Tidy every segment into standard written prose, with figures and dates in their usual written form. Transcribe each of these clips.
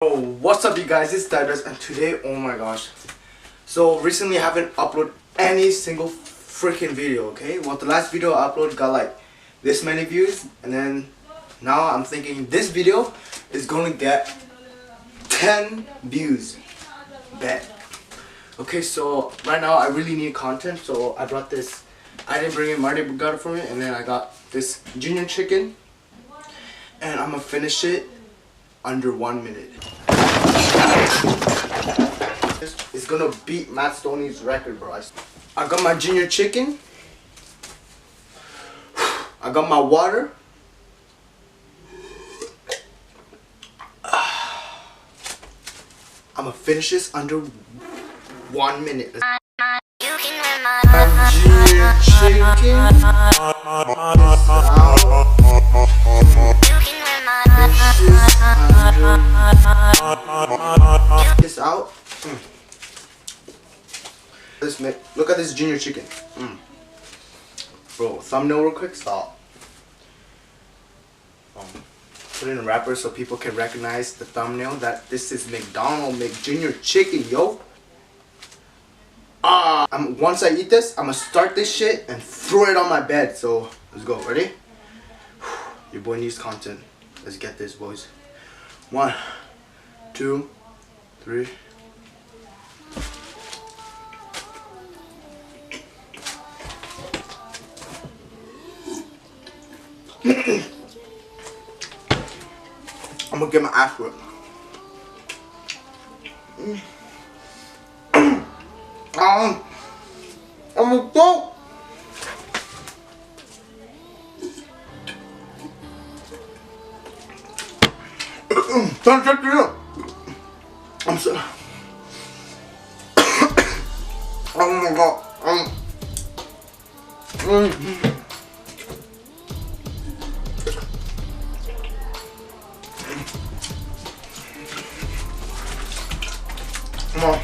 Bro, what's up you guys, it's TaehDoes, and today, oh my gosh, so recently I haven't uploaded any single freaking video, okay? Well, the last video I uploaded got like this many views, and then now I'm thinking this video is gonna get 10 views, bet. Okay, so right now I really need content, so I brought this. I didn't bring it, Marty got it for me, and then I got this junior chicken, and I'm gonna finish it under 1 minute. It's gonna beat Matt Stoney's record, bro. I got my junior chicken. I got my water. I'm gonna finish this under 1 minute. My junior chicken. This out. Look at this junior chicken. Bro, thumbnail real quick. Stop. Put it in a wrapper so people can recognize the thumbnail that this is McDonald's McJunior chicken, yo. Once I eat this, I'm gonna start this shit and throw it on my bed. So let's go. Ready? Your boy needs content. Let's get this, boys. 1, 2, 3. I'm gonna get my ass whipped. I'm gonna go. Don't check it out. I'm so. Oh my god. Come on.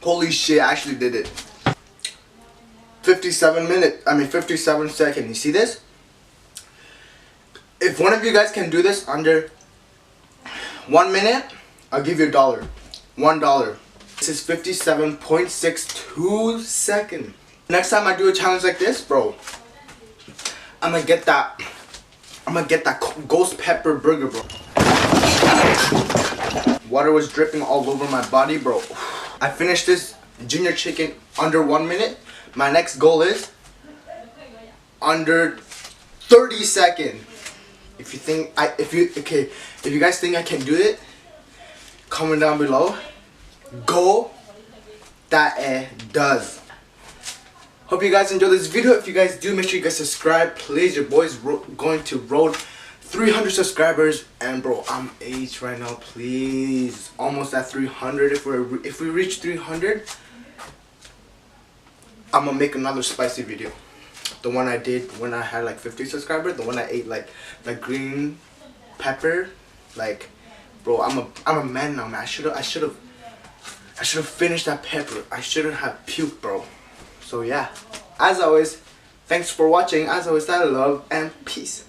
Holy shit, I actually did it. 57 seconds. You see this? If one of you guys can do this under 1 minute, I'll give you $1. $1. This is 57.62 seconds. Next time I do a challenge like this, bro, I'm gonna get that ghost pepper burger, bro. Water was dripping all over my body, bro. I finished this junior chicken under 1 minute. My next goal is under 30 seconds. If you guys think I can do it, comment down below. Go TaehDoes. Hope you guys enjoyed this video. If you guys do, make sure you guys subscribe, please. Your boy's going to road 300 subscribers, and bro, I'm aged right now, please. Almost at 300. If we reach 300, I'm gonna make another spicy video. The one I did when I had like 50 subscribers, the one I ate like the green pepper, like, bro, I'm a man now, man. I should have finished that pepper. I shouldn't have puked, bro. So yeah, as always, thanks for watching. As always, I love and peace.